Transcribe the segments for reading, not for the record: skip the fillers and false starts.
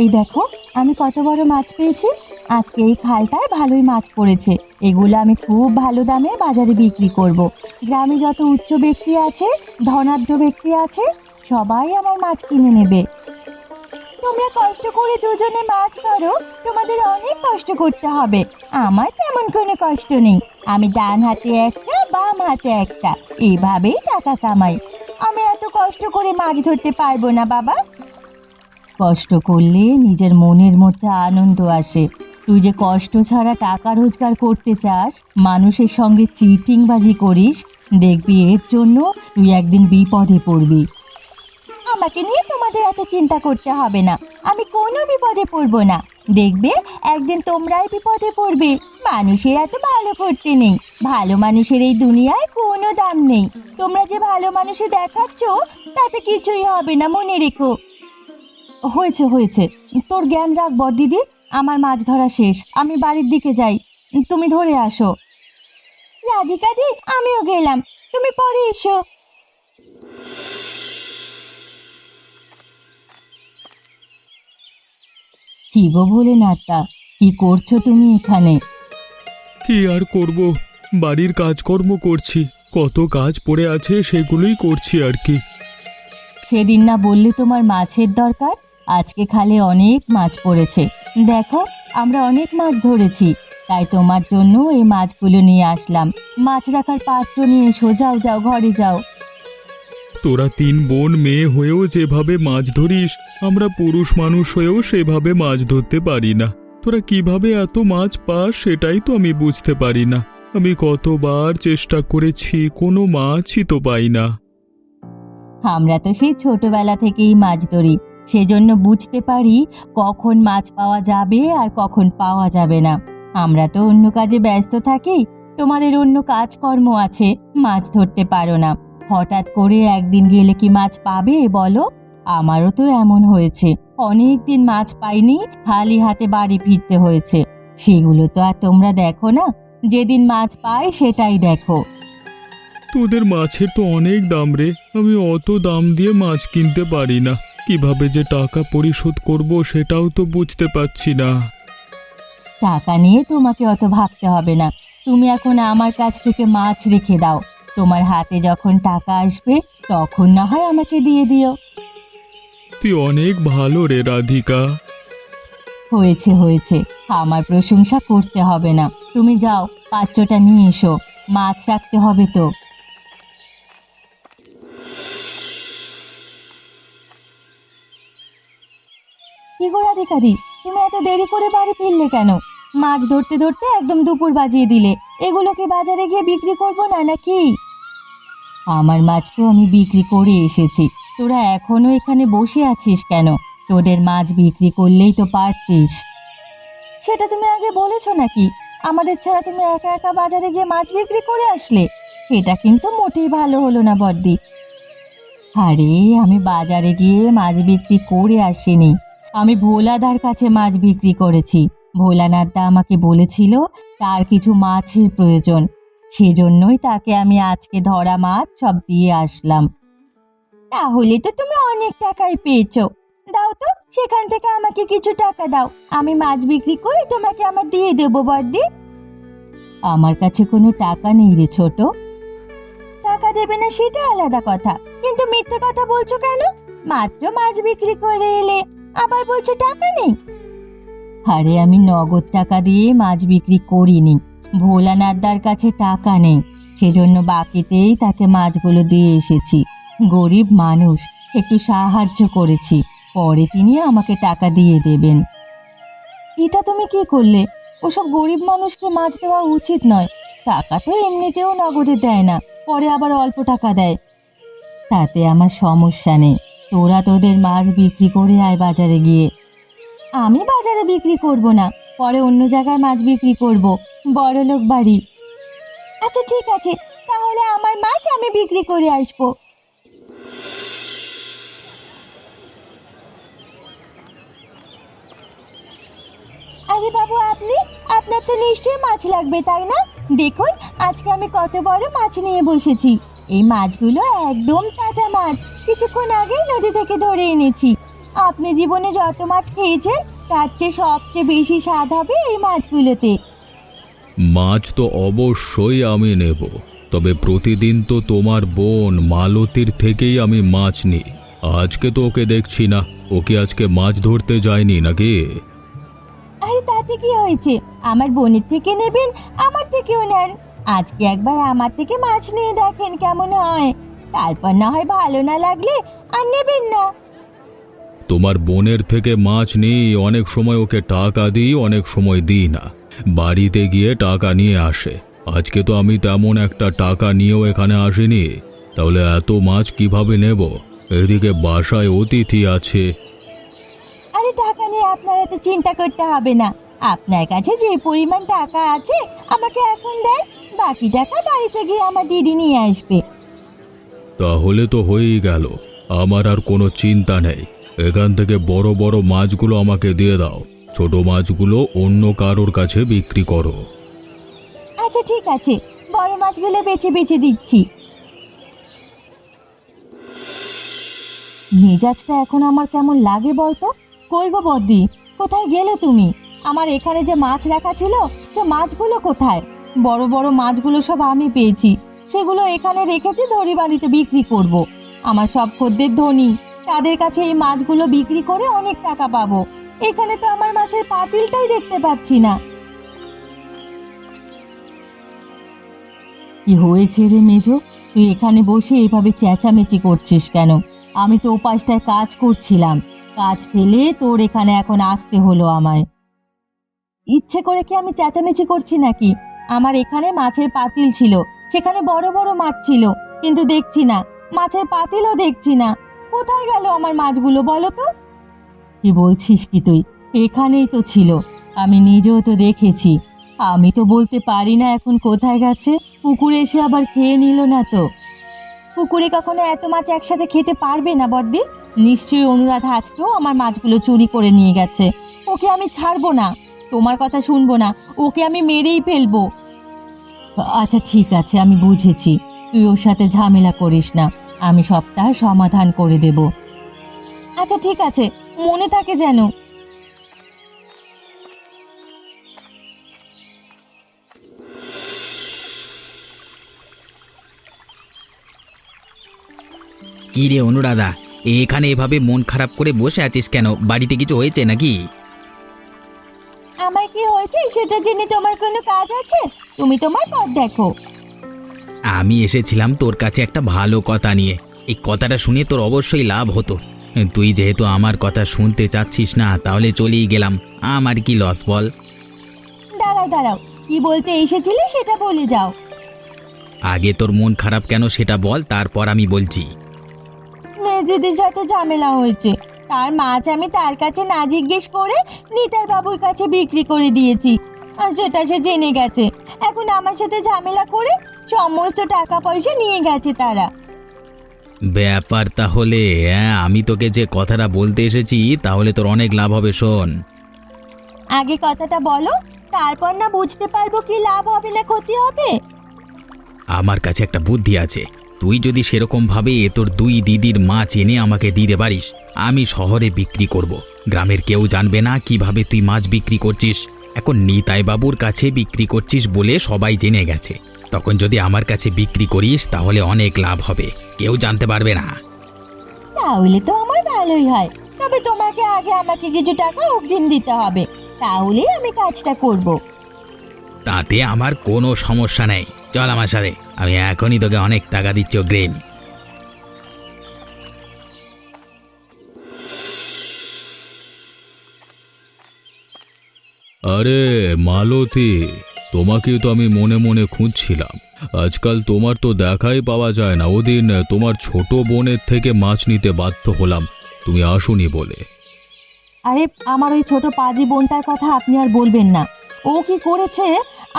এই দেখো, আমি কত বড় মাছ পেয়েছি। আজকে এই খালটায় ভালোই মাছ পড়েছে। এগুলো আমি খুব ভালো দামে বাজারে বিক্রি করব। গ্রামে যত উচ্চ ব্যক্তি আছে, ধনাঢ্য ব্যক্তি আছে, সবাই আমার মাছ কিনে নেবে। তোমরা কষ্ট করে দুজনে মাছ ধরো, তোমাদের অনেক কষ্ট করতে হবে। আমার তেমন কোনো কষ্ট নেই। আমি ডান হাতে একটা, বাম হাতে একটা, এভাবেই টাকা কামাই। আমি এত কষ্ট করে মাছ ধরতে পারবো না বাবা। কষ্ট করলে নিজের মনের মধ্যে আনন্দ আসে। তুই যে কষ্ট ছাড়া টাকা রোজগার করতে চাস, মানুষের সঙ্গে চিটিংবাজি করিস, দেখবি এর জন্য তুই একদিন বিপদে পড়বি। আমাকে নিয়ে তোমাদের এত চিন্তা করতে হবে না। আমি কোনো বিপদে পড়বো না। দেখবে একদিন তোমরাই বিপদে পড়বে। মানুষের এত ভালো করতে নেই। ভালো মানুষের এই দুনিয়ায় কোনো দাম নেই। তোমরা যে ভালো মানুষে দেখাচ্ছ, তাতে কিছুই হবে না, মনে রেখো। হয়েছে হয়েছে, তোর জ্ঞান রাখ বড়দিদি। আমার মাছ ধরা শেষ, আমি বাড়ির দিকে যাই। তুমি ধরে আসো। রাধিকা দি, আমিও গেলাম, তুমি পরে এসো। কি গো ভোলেনাথা, কি করছো তুমি এখানে? কি আর করব, বাড়ির কাজকর্ম করছি। কত কাজ পড়ে আছে সেগুলোই করছি আর কি। সেদিন না বললে তোমার মাছের দরকার? আজকে খালে অনেক মাছ পড়েছে। দেখো, আমরা অনেক মাছ ধরেছি। তাই তোমার জন্য এই মাছগুলো নিয়ে আসলাম। মাছ রাখার পাত্র নিয়ে এসো, যাও যাও, ঘরে যাও। তোরা তিন বোন মেয়ে হয়েও যেভাবে মাছ ধরিস, আমরা পুরুষ মানুষ হয়েও সেভাবে মাছ ধরতে পারি না। তোরা কিভাবে এত মাছ পাস সেটাই তো আমি বুঝতে পারি না। আমি কতবার চেষ্টা করেছি, কোনো মাছই তো পাই না। আমরা তো সেই ছোটবেলা থেকেই মাছ ধরি, সেজন্য বুঝতে পারি কখন মাছ পাওয়া যাবে আর কখন পাওয়া যাবে না। আমরা তো অন্য কাজে ব্যস্ত থাকি, তোমাদের অন্য কাজকর্ম আছে, মাছ ধরতে পারো না। হঠাৎ করে একদিন গেলে কি মাছ পাবে বলো? আমারও তো এমন হয়েছে, অনেক দিন মাছ পাইনি, খালি হাতে বাড়ি ফিরতে হয়েছে। সেগুলো তো আর তোমরা দেখো না। যেদিন মাছ পাই সেটাই দেখো। তোদের মাছের তো অনেক দাম রে, আমি অত দাম দিয়ে মাছ কিনতে পারি না। কিভাবে যে টাকা পরিশোধ করব সেটাও তো বুঝতে পারছি না। টাকা নিয়ে তোমাকে অত ভাবতে হবে না। তুমি এখন আমার কাছ থেকে মাছ রেখে দাও। তোমার হাতে যখন টাকা আসবে তখন না হয় আমাকে দিয়ে দিও। তুই অনেক ভালো রে রাধিকা। হয়েছে হয়েছে, আমার প্রশংসা করতে হবে না। তুমি যাও, পাত্রটা নিয়ে এসো, মাছ রাখতে হবে তো। কি গো রাধিকাদি, তুমি এত দেরি করে বাড়ি ফিরলে কেন? মাছ ধরতে ধরতে একদম দুপুর বাজিয়ে দিলে। এগুলো কি বাজারে গিয়ে বিক্রি করবো না নাকি? আমার মাছ তো আমি বিক্রি করে এসেছি। তোরা এখনো এখানে বসে আছিস কেন? তোদের মাছ বিক্রি করলেই তো পারতিস। সেটা তুমি আগে বলেছো নাকি? আমাদের ছাড়া তুমি একা একা বাজারে গিয়ে মাছ বিক্রি করে আসলে। এটা কিন্তু মোটেই ভালো হলো না বড়দি। আরে, আমি বাজারে গিয়ে মাছ বিক্রি করে আসিনি। আমি ভোলাদার কাছে মাছ বিক্রি করেছি। ভোলানাথদা আমাকে বলেছিল তার কিছু মাছের প্রয়োজন, সেজন্যই তাকে আমি আজকে ধরা মাছ সব দিয়ে আসলাম। তাহলে তো তুমি অনেক টাকাই পেয়েছো। দাও তো, সেখান থেকে আমাকে কিছু টাকা দাও। আমি মাছ বিক্রি করে তোমাকে আমার দিয়ে দেবো বড়দি। আমার কাছে কোনো টাকা নেই রে ছোট। টাকা দেবে না সেটা আলাদা কথা, কিন্তু মিথ্যে কথা বলছো কেন? মাত্র মাছ বিক্রি করে এলে, আবার বলছো টাকা নেই। আরে, আমি নগদ টাকা দিয়ে মাছ বিক্রি করিনি। ভোলানাথদার কাছে টাকা নেই, সেজন্য বাকিতেই তাকে মাছগুলো দিয়ে এসেছি। গরিব মানুষ, একটু সাহায্য করেছি, পরে তিনি আমাকে টাকা দিয়ে দেবেন। এটা তুমি কি করলে? ওসব গরিব মানুষকে মাছ দেওয়া উচিত নয়। টাকা তো এমনিতেও নগদে দেয় না, পরে আবার অল্প টাকা দেয়। তাতে আমার সমস্যা নেই। তোরা তোদের মাছ বিক্রি করে আয় বাজারে গিয়ে। আমি বাজারে বিক্রি করব না, পরে অন্য জায়গায় মাছ বিক্রি করব, বড়লোক বাড়ি। আচ্ছা ঠিক আছে, তাহলে আমার মাছ আমি বিক্রি করে আসবো। আরে বাবু, আপনি, আপনার তো নিশ্চয়ই মাছ লাগবে তাই না? দেখুন, আজকে আমি কত বড় মাছ নিয়ে বসেছি। এই মাছগুলো একদম তাজা মাছ, কিছুক্ষণ আগেই নদী থেকে ধরে এনেছি। আপনি জীবনে যত মাছ খেয়েছেন তার চেয়ে সবচেয়ে বেশি স্বাদ হবে এই মাছগুলোতে। মাছ তো অবশ্যই আমি নেব, তবে প্রতিদিন তো তোমার বোন মালতীর থেকেই আমি মাছ নিই। আজকে তো ওকে দেখছি না, ওকে আজকে মাছ ধরতে যায়নি নাকি? আরে তাতে কি হয়েছে? আমার বোনের থেকে নেবেন, আমার থেকেও নেন। আজকে একবার আমার থেকে মাছ নিয়ে দেখেন কেমন হয়, তারপর না হয় ভালো না লাগলে আর নেবেন না। তোমার বোনের থেকে মাছ নিই, অনেক সময় ওকে টাকা দিই, অনেক সময় দিই না। বাড়িতে গিয়ে টাকা নিয়ে আসে। আজকে তো আমি তেমন একটা টাকা নিয়েও এখানে আসিনি, তাহলে এত মাছ কিভাবে নেব? এদিকে বাসায় অতিথি আছে। আরে টাকা নিয়ে আপনার এত চিন্তা করতে হবে না। আপনার কাছে যে পরিমাণ টাকা আছে আমাকে এখন দেন, বাকি টাকা বাড়িতে গিয়ে আমার দিদি নিয়ে আসবে। তাহলে তো হয়েই গেল, আমার আর কোনো চিন্তা নেই। এখান থেকে বড় বড় মাছগুলো আমাকে দিয়ে দাও, ছোট মাছগুলো অন্য কারোর কাছে বিক্রি করো। আচ্ছা ঠিক আছে, বড় মাছগুলো বেছে বেছে দিচ্ছি। মেজাজটা এখন আমার কেমন লাগে বলতো? কই গো বর্দি, কোথায় গেলে তুমি? আমার এখানে যে মাছ রাখা ছিল সে মাছগুলো কোথায়? বড় বড় মাছগুলো সব আমি পেয়েছি, সেগুলো এখানে রেখেছি ধরি বাড়িতে বিক্রি করব। আমার সব খদ্দের ধনী, তাদের কাছে এই মাছগুলো বিক্রি করে অনেক টাকা পাবো। এখানে তো আমার মাছের পাতিলটাই দেখতে পাচ্ছি না। কি হয়েছে রে মেজো? তুই এখানে বসে এভাবে চেঁচামেচি করছিস কেন? আমি তো ওপাশটায় কাজ করছিলাম, কাজ ফেলে তোর এখানে এখন আসতে হলো আমায়। ইচ্ছে করে কি আমি চেঁচামেচি করছি নাকি? আমার এখানে মাছের পাতিল ছিল, সেখানে বড় বড় মাছ ছিল, কিন্তু দেখছি না, মাছের পাতিলও দেখছি না। কোথায় গেল আমার মাছগুলো বলো তো? কি বলছিস কি তুই? এখানেই তো ছিল, আমি নিজেও তো দেখেছি। আমি তো বলতে পারি না এখন কোথায় গেছে। পুকুরে এসে আবার খেয়ে নিল না তো? পুকুরে কখনো এত মাছ একসাথে খেতে পারবে না বড়দি। নিশ্চয়ই অনুরাধা আজকেও আমার মাছগুলো চুরি করে নিয়ে গেছে। ওকে আমি ছাড়বো না, তোমার কথা শুনবো না, ওকে আমি মেরেই ফেলবো। আচ্ছা ঠিক আছে, আমি বুঝেছি, তুই ওর সাথে ঝামেলা করিস না, আমি সবটা সমাধান করে দেব। আচ্ছা ঠিক আছে, মনে থাকে যেন। কি রে অনুরাধা, এখানে এভাবে মন খারাপ করে বসে আছিস কেন? বাড়িতে কিছু হয়েছে নাকি? আমার কি হয়েছে সেটা জেনে তোমার কোনো কাজ আছে? তুমি তোমার পথ দেখো। আমি এসেছিলাম তোর কাছে একটা ভালো কথা নিয়ে। এই কথাটা শুনে তোর অবশ্যই লাভ হতো। তুই যেহেতু আমার কথা শুনতে চাচ্ছিস না, তাহলে চলেই গেলাম। আমার কি লস বল? দাঁড়াও দাঁড়াও, কি বলতে এসেছিলে সেটা বলে যাও। আগে তোর মন খারাপ কেন সেটা বল, তারপর আমি বলছি। মেজদিদির সাথে ঝামেলা হয়েছে, তার মাছ আমি তার কাছে না জিজ্ঞেস করে নিতাই বাবুর কাছে বিক্রি করে দিয়েছি, আর সেটা সে জেনে গেছে। এখন আমার সাথে ঝামেলা করে সমস্ত টাকা পয়সা নিয়ে গেছে তারা। ব্যাপার তাহলে, হ্যাঁ, আমি তোকে যে কথাটা বলতে এসেছি তাহলে তোর অনেক লাভ হবে, শোন। আগে কথাটা বলো, তারপর না বুঝতে পারবো কি লাভ হবে না ক্ষতি হবে। আমার কাছে একটা বুদ্ধি আছে। তুই যদি সেরকম ভাবে তোর দুই দিদির মাছ এনে আমাকে দিতে পারিস, আমি শহরে বিক্রি করব। গ্রামের কেউ জানবে না কিভাবে তুই মাছ বিক্রি করছিস। এখন নিতাই বাবুর কাছে বিক্রি করছিস বলে সবাই জেনে গেছে। তখন যদি আমার কাছে বিক্রি করিস তাহলে অনেক লাভ হবে, কেউ জানতে পারবে না। তাহলে তো আমার ভালোই হয়, তবে তোমাকে আগে আমাকে কিছু টাকা অগ্রিম দিতে হবে, তাহলেই আমি কাজটা করব। তাতে আমার কোনো সমস্যা নেই, চল আমার সাথে, আমি এখনই তোকে অনেক টাকা দিচ্ছি অগ্রিম। আরে মালতী, তোমাকেই তো আমি মনে মনে খুঁজছিলাম। আজকাল তোমার তো দেখাই পাওয়া যায় না। ওদিন তোমার ছোট বোনের থেকে মাছ নিতে বাধ্য হলাম, তুমি আসোনি বলে। আরে আমার ওই ছোট পাজি বোনটার কথা আপনি আর বলবেন না। ও কি করেছে,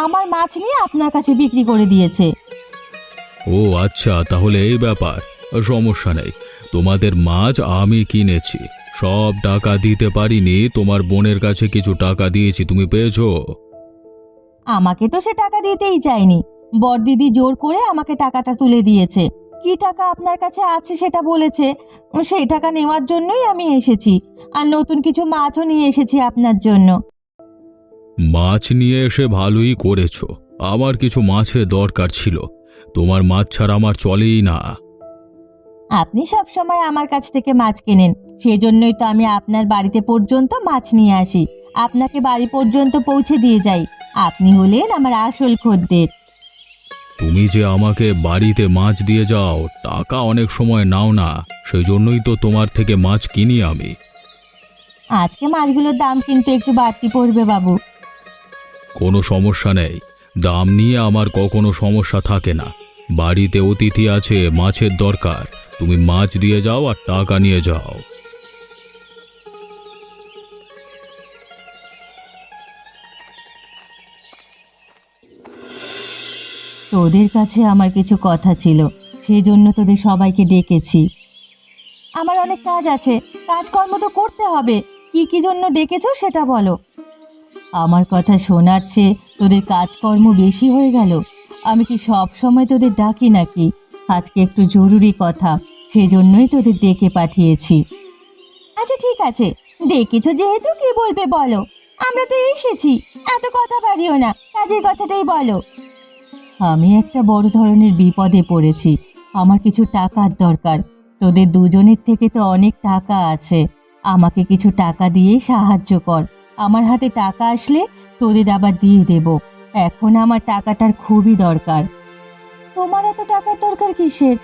আমার মাছ নিয়ে আপনার কাছে বিক্রি করে দিয়েছে। ও আচ্ছা, তাহলে এই ব্যাপার। সমস্যা নেই, তোমাদের মাছ আমি কিনেছি, সব টাকা দিতে পারিনি, তোমার বোনের কাছে কিছু টাকা দিয়েছি, তুমি পেয়েছো? আমাকে তো সে টাকা দিতেই চায়নি, বড়দিদি জোর করে আমাকে টাকাটা তুলে দিয়েছে। কি টাকা আপনার কাছে আছে সেটা বলেছে। সেই টাকা নেওয়ার জন্যই আমি এসেছি, আর নতুন কিছু মাছও নিয়ে এসেছি আপনার জন্য। মাছ নিয়ে এসে ভালোই করেছো। আমার কিছু মাছের দরকার ছিল, তোমার মাছ ছাড়া আমার চলেই না। আপনি সব সময় আমার কাছ থেকে মাছ কেনেন, সেজন্যই তো আমি আপনার বাড়িতে পর্যন্ত মাছ নিয়ে আসি, আপনাকে বাড়ি পর্যন্ত পৌঁছে দিয়ে যাই। আপনি হলেন আমার আসল খদ্দের। তুমি যে আমাকে বাড়িতে মাছ দিয়ে যাও, টাকা অনেক সময় নাও না, সেই জন্যই তো তোমার থেকে মাছ কিনি আমি। আজকে মাছগুলোর দাম কিন্তু একটু বাড়তি পড়বে বাবু। কোনো সমস্যা নেই, দাম নিয়ে আমার কখনো সমস্যা থাকে না। বাড়িতে অতিথি আছে, মাছের দরকার, তুমি মাছ দিয়ে যাও আর টাকা নিয়ে যাও। তোদের কাছে আমার কিছু কথা ছিল, সেই জন্য তোদের সবাইকে ডেকেছি। আমার অনেক কাজ আছে, কাজকর্ম তো করতে হবে। কি কি জন্য ডেকেছো সেটা বলো। আমার কথা শোনার চেয়ে তোদের কাজকর্ম বেশি হয়ে গেল। আমি কি সব সময় তোদের ডাকি নাকি? আজকে একটু জরুরি কথা, সেজন্যই তোদের ডেকে পাঠিয়েছি। আচ্ছা ঠিক আছে, ডেকেছো যেহেতু কি বলবে বলো, আমরা তো এসেছি। এত কথা বাড়িও না, কাজের কথাটাই বলো। আমি একটা বড় ধরনের বিপদে পড়েছি, আমার কিছু টাকার দরকার। তোদের দুজনের থেকে তো অনেক টাকা আছে, আমাকে কিছু টাকা দিয়ে সাহায্য কর। আমার হাতে টাকা আসলে তোদের আবার দিয়ে দেব। এখন আমার টাকাটার খুবই দরকার। তোমার এত টাকার দরকার কিসের?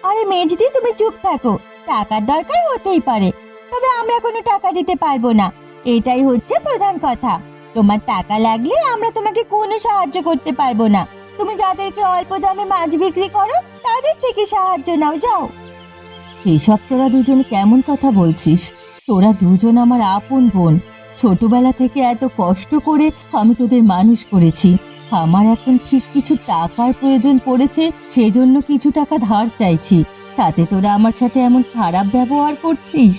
আরে মেজদি, তুমি চুপ থাকো। টাকার দরকার হতেই পারে, তবে আমরা কোনো টাকা দিতে পারবো না, এটাই হচ্ছে প্রধান কথা। তোমার টাকা লাগলে আমরা তোমাকে কোনো সাহায্য করতে পারবো না। তুমি যাদেরকে অল্প দামে মাছ বিক্রি করো তাদের থেকে সাহায্য নাও, যাও। এসব তোরা দুজন কেমন কথা বলছিস? তোরা দুজন আমার আপন বোন। ছোটবেলা থেকে এত কষ্ট করে আমি তোদের মানুষ করেছি। আমার এখন ঠিক কিছু টাকার প্রয়োজন পড়েছে, সেজন্য কিছু টাকা ধার চাইছি। তাতে তোরা আমার সাথে এমন খারাপ ব্যবহার করছিস।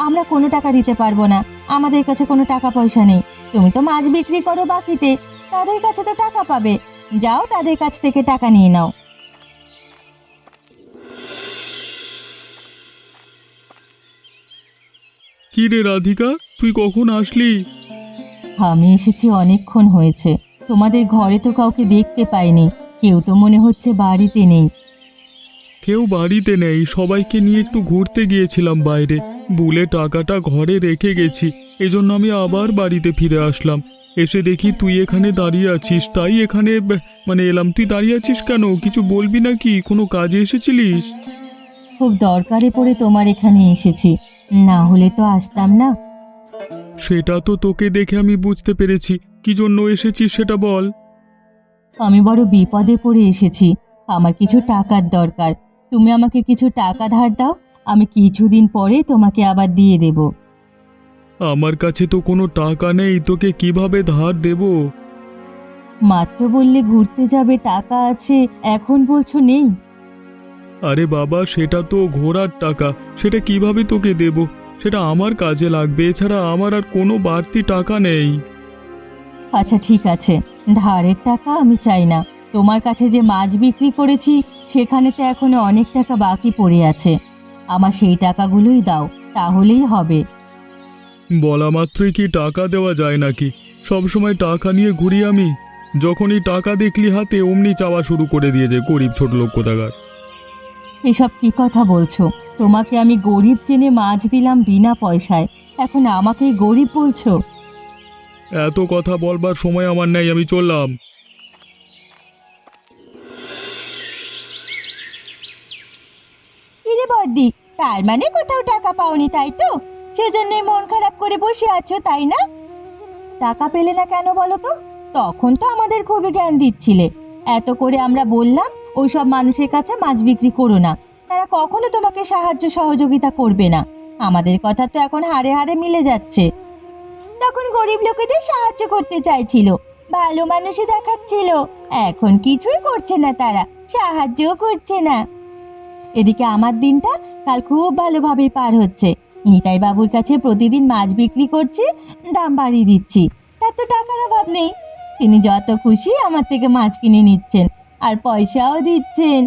আমরা কোনো টাকা দিতে পারবো না, আমাদের কাছে কোনো টাকা পয়সা নেই। তুমি তো মাছ বিক্রি করো বাকিতে, তাদের কাছে তো টাকা পাবে। যাও, তাদের কাছ থেকে টাকা নিয়ে নাও। কি রে রাধিকা, তুই কখন আসলি? আমি এসেছি অনেকক্ষণ হয়েছে, তোমাদের ঘরে তো কাউকে দেখতে পাইনি। কেউ তো মনে হচ্ছে বাড়িতে নেই। কেউ বাড়িতে নেই, সবাইকে নিয়ে একটু ঘুরতে গিয়েছিলাম বাইরে। ভুলে টাকাটা ঘরে রেখে গেছি, এজন্য আমি আবার বাড়িতে ফিরে আসলাম। এসে দেখি তুই এখানে দাঁড়িয়ে আছিস, তাই এখানে এলাম। তুই দাঁড়িয়ে আছিস কেন? কিছু বলবি নাকি? কোনো কাজে এসেছিলিস? খুব দরকারে পড়ে তোমার এখানে এসেছি, না হলে তো আসতাম না। সেটা তো তোকে দেখে আমি বুঝতে পেরেছি, কি জন্য এসেছিস সেটা বল। আমি বড় বিপদে পড়ে এসেছি, আমার কিছু টাকার দরকার। তুমি আমাকে কিছু টাকা ধার দাও, আমি কিছুদিন পরে তোমাকে আবার দিয়ে দেব। আমার কাছে তো কোনো টাকা নেই, তোকে কিভাবে ধার দেব? মাত্র বললে ঘুরতে যাবে, টাকা আছে, এখন বলছো নেই। আরে বাবা, সেটা তো ঘোরার টাকা, সেটা কিভাবে তোকে দেব? সেটা আমার কাজে লাগবে, এছাড়া আমার আর কোনো বাড়তি টাকা নেই। আচ্ছা ঠিক আছে, ধারের টাকা আমি চাই না। তোমার কাছে যে মাছ বিক্রি করেছি সেখানে তো এখনো অনেক টাকা বাকি পড়ে আছে, আমার সেই টাকাগুলোই দাও, তাহলেই হবে। বলা মাত্রই কি টাকা দেওয়া যায় নাকি? সব সময় টাকা নিয়ে ঘুরি আমি? যখনই টাকা দেখলি হাতে অমনি চাওয়া শুরু করে দিয়েছে গরিব ছোট লোক কোথাকার। এসব কি কথা বলছো? তোমাকে আমি গরিব জেনে মাছ দিলাম বিনা পয়সায়, এখন আমাকেই গরিব বলছো? এত কথা বলবার সময় আমার নেই, আমি চললাম। কি রে বর্দি, তার মানে কোথাও টাকা পাওনি তাই তো? সেজন্যই মন খারাপ করে বসে আছো তাই না? টাকা পেলে না কেন বলো তো? তখন তো আমাদের খুবই জ্ঞান দিচ্ছিলে। এত করে আমরা বললাম ওইসব মানুষের কাছে মাছ বিক্রি করো না, তারা কখনো তোমাকে সাহায্য সহযোগিতা করবে না। আমাদের কথা তো এখন হাড়ে হাড়ে মিলে যাচ্ছে। তখন গরিব লোকেদের সাহায্য করতে চাইছিল, ভালো মানুষই দেখাচ্ছিল। এখন কিছুই করছে না, তারা সাহায্যও করছে না। এদিকে আমার দিনটা কাল খুব ভালোভাবে পার হচ্ছে। নিতাই বাবুর কাছে প্রতিদিন মাছ বিক্রি করছি, দাম বাড়িয়ে দিচ্ছি, তার তো টাকার অভাব নেই। তিনি যত খুশি আমার থেকে মাছ কিনে নিচ্ছেন আর পয়সাও দিচ্ছেন।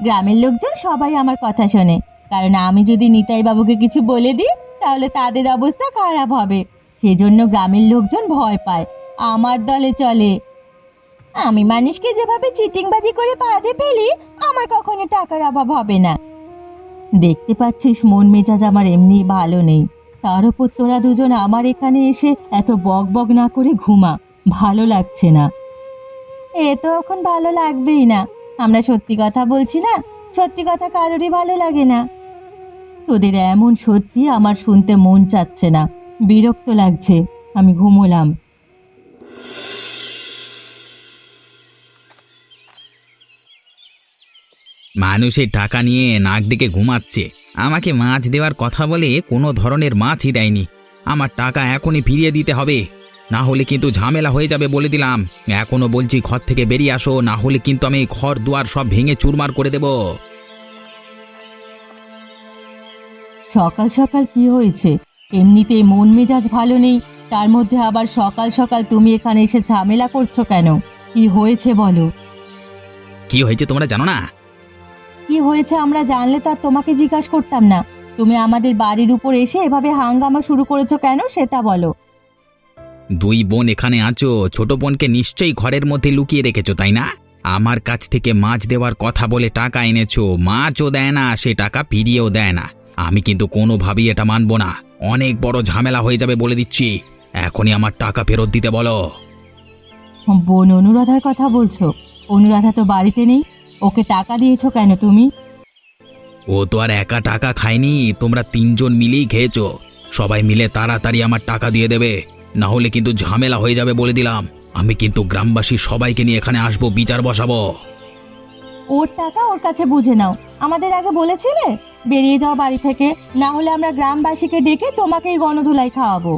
গ্রামের লোকজন সবাই আমার কথা শোনে, কারণ আমি যদি নিতাই বাবুকে কিছু বলে দিই তাহলে তাদের অবস্থা খারাপ হবে। সেজন্য গ্রামের লোকজন ভয় পায়, আমার দলে চলে। আমি মানুষকে যেভাবে চিটিংবাজি করে বাঁধে ফেলি, আমার কখনো টাকার অভাব হবে না। দেখতে পাচ্ছিস মন মেজাজ আমার এমনি ভালো নেই, তার উপর তোরা দুজন আমার এখানে এসে এত বক বক না করে ঘুমা, ভালো লাগছে না। এ তো এখন ভালো লাগবেই না, আমরা সত্যি কথা বলছি না, সত্যি কথা কারোরই ভালো লাগে না। তোদের এমন সত্যি আমার শুনতে মন চাচ্ছে না, বিরক্ত লাগছে, আমি ঘুমোলাম। মানুষের টাকা নিয়ে নাক ডেকে ঘুমাচ্ছে, আমাকে মাছ দেওয়ার কথা বলে কোনো ধরনের মাছই দেয়নি। আমার টাকা এখনই ফিরিয়ে দিতে হবে, না হলে কিন্তু ঝামেলা হয়ে যাবে বলে দিলাম। এখনো বলছি ঘর থেকে বেরিয়ে আসো, না হলে কিন্তু আমি ঘর দুয়ার সব ভেঙে চুরমার করে দেব। সকাল সকাল কি হয়েছে? এমনিতেই মন মেজাজ ভালো নেই, তার মধ্যে আবার সকাল সকাল তুমি এখানে এসে ঝামেলা করছো কেন? কি হয়েছে বলো। কি হয়েছে তোমরা জানো না? কি হয়েছে আমরা জানলে তো আর তোমাকে জিজ্ঞাসা করতাম না। তুমি আমাদের বাড়ির উপর এসে এভাবে হাঙ্গামা শুরু করেছো কেন সেটা বলো। দুই বোন এখানে আছো, ছোট বোনকে নিশ্চয়ই ঘরের মধ্যে লুকিয়ে রেখেছো তাই না? আমার কাছ থেকে মাছ দেওয়ার কথা বলে টাকা এনেছো, মাছও দেয় না, সে টাকা ফিরিয়েও দেয় না। আমি কিন্তু কোনোভাবেই এটা মানব না, অনেক বড় ঝামেলা হয়ে যাবে বলে দিচ্ছি। এখনই আমার টাকা ফেরত দিতে বলো। বোন অনুরাধার কথা বলছো? অনুরাধা তো বাড়িতে নেই, ওকে টাকা দিয়েছো কেন তুমি? ও তো আর একা টাকা খায়নি, তোমরা তিনজন মিলেই খেয়েছো। সবাই মিলে তাড়াতাড়ি আমার টাকা দিয়ে দেবে, না হলে কিন্তু ঝামেলা হয়ে যাবে বলে দিলাম। আমি কিন্তু গ্রামবাসী সবাইকে নিয়ে এখানে আসবো, বিচার বসাবো। ওর টাকা ওর কাছে বুঝে নাও, আমাদের আগে বলেছিলে বেরিয়ে যাও বাড়ি থেকে, না হলে আমরা গ্রামবাসীকে ডেকে তোমাকেই গণধুলাই খাওয়াবো।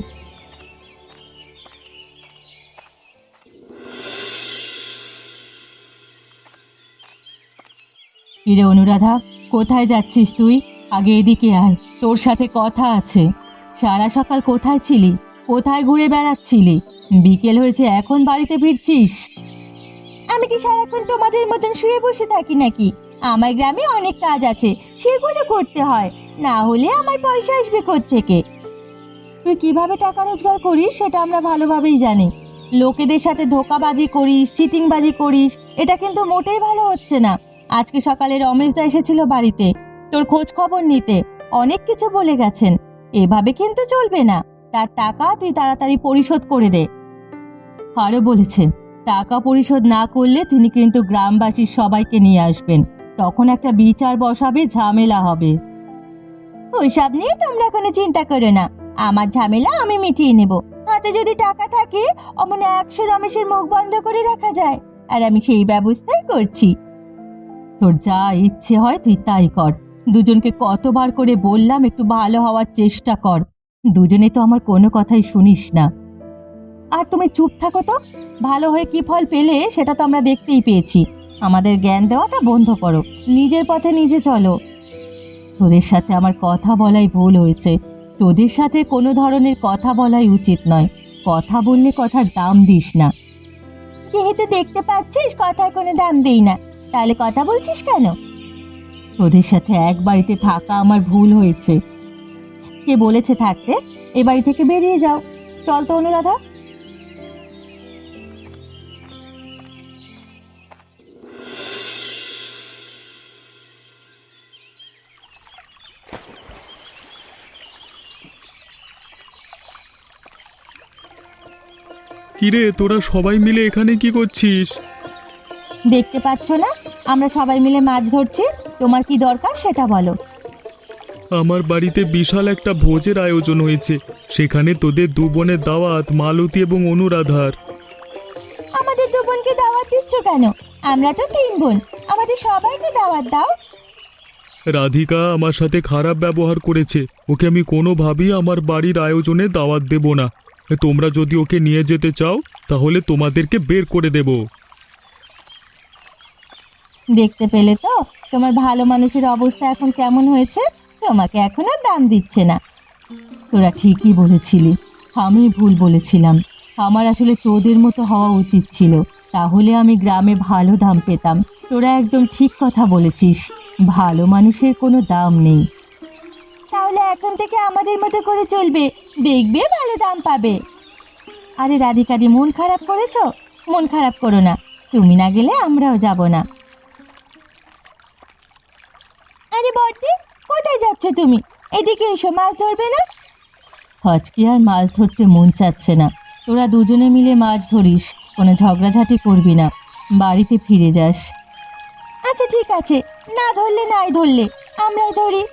কিরে অনুরাধা, কোথায় যাচ্ছিস তুই? আগে এদিকে আয়, তোর সাথে কথা আছে। সারা সকাল কোথায় ছিলি? কোথায় ঘুরে বেড়াচ্ছিলি? বিকেল হয়েছে এখন বাড়িতে ফিরছিস? আমি কি সারাক্ষণ তোমাদের মতন শুয়ে বসে থাকি নাকি? আমার গ্রামে অনেক কাজ আছে, সেগুলো করতে হয়, না হলে আমার পয়সা আসবে কোত্থেকে? তুই কিভাবে টাকা রোজগার করিস সেটা আমরা ভালোভাবেই জানি। লোকেদের সাথে ধোঁকাবাজি করিস, চিটিংবাজি করিস, এটা কিন্তু মোটেই ভালো হচ্ছে না। আজকে সকালে রমেশদা এসেছিল বাড়িতে তোর খোঁজ খবর নিতে, অনেক কিছু বলে গেছেন। এভাবে কিন্তু চলবে না, তার টাকা তুই তাড়াতাড়ি পরিশোধ করে দে। আরও বলেছে টাকা পরিশোধ না করলে তিনি কিন্তু গ্রামবাসীর সবাইকে নিয়ে আসবেন, তখন একটা বিচার বসাবে, ঝামেলা হবে। ওইসব নিয়ে তোমরা কোনো চিন্তা করো না, আমার ঝামেলা আমি মিটিয়ে নেব। হাতে যদি টাকা থাকে অমন 100 রমেশের মুখ বন্ধ করে রাখা যায়, আর আমি সেই ব্যবস্থাই করছি। তোর যা ইচ্ছে হয় তুই তাই কর। দুজনকে কতবার করে বললাম একটু ভালো হওয়ার চেষ্টা কর, দুজনে তো আমার কোনো কথাই শুনিস না। আর তুমি চুপ থাকো তো, ভালো হয়ে কি ফল পেলে সেটা তো আমরা দেখতেই পেয়েছি। আমাদের জ্ঞান দেওয়াটা বন্ধ করো, নিজের পথে নিজে চলো। তোদের সাথে আমার কথা বলাই ভুল হয়েছে, তোদের সাথে কোনো ধরনের কথা বলাই উচিত নয়। কথা বললে কথার দাম দিস না। যেহেতু দেখতে পাচ্ছিস কথায় কোনো দাম দেই না, তাহলে কথা বলছিস কেন? তোদের সাথে এক বাড়িতে থাকা আমার ভুল হয়েছে। কে বলেছে থাকতে? এ বাড়ি থেকে বেরিয়ে যাও। চল তো অনুরাধা। কিরে, তোরা সবাই মিলে এখানে কি করছিস? দেখতে পাচ্ছ না আমরা সবাই মিলে মাছ ধরছি, তোমার কি দরকার সেটা বলো। আমার বাড়িতে বিশাল একটা ভোজের আয়োজন হয়েছে, সেখানে তোদের দু বোনের দাওয়াত, মালতী এবং অনুরাধার। আমাদের দু বোনকে দাওয়াত দিচ্ছ কেন? আমরা তো 3 বোন, আমাদের সবাইকে দাওয়াত দাও। রাধিকা আমার সাথে খারাপ ব্যবহার করেছে, ওকে আমি কোনোভাবেই আমার বাড়ির আয়োজনে দাওয়াত দেব না। তোমরা যদি ওকে নিয়ে যেতে চাও তাহলে তোমাদেরকে বের করে দেব। দেখতে পেলে তো তোমার ভালো মানুষের অবস্থা এখন কেমন হয়েছে, তোমাকে এখন আর দাম দিচ্ছে না। তোরা ঠিকই বলেছিলি, আমি ভুল বলেছিলাম। আমার আসলে তোদের মতো হওয়া উচিত ছিল, তাহলে আমি গ্রামে ভালো দাম পেতাম। তোরা একদম ঠিক কথা বলেছিস, ভালো মানুষের কোনো দাম নেই। তাহলে এখন থেকে আমাদের মতো করে চলবে, দেখবে ভালো দাম পাবে। আরে রাধিকাদি, মন খারাপ করেছো? মন খারাপ করো না, তুমি না গেলে আমরাও যাব না। আরে বড়দি, কোথায় যাচ্ছ তুমি? এদিকে এসো, মাছ ধরবে না? আজকে আর মাছ ধরতে মন চাচ্ছে না। তোরা দুজনে মিলে মাছ ধরিস, কোনো ঝগড়াঝাটি করবি না, বাড়িতে ফিরে যাস। আচ্ছা ঠিক আছে, না ধরলে নাই ধরলে আমরাই ধরি।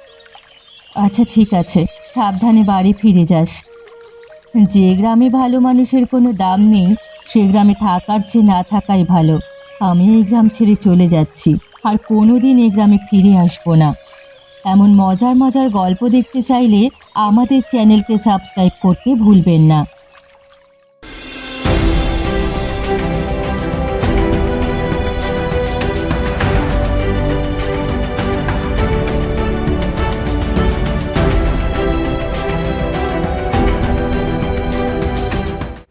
আচ্ছা ঠিক আছে, সাবধানে বাড়ি ফিরে যাস। যে গ্রামে ভালো মানুষের কোনো দাম নেই, সে গ্রামে থাকার চেয়ে না থাকাই ভালো। আমি এই গ্রাম ছেড়ে চলে যাচ্ছি, আর কোনোদিন এই গ্রামে ফিরে আসবো না। এমন মজার মজার গল্প দেখতে চাইলে আমাদের চ্যানেলকে সাবস্ক্রাইব করতে ভুলবেন না।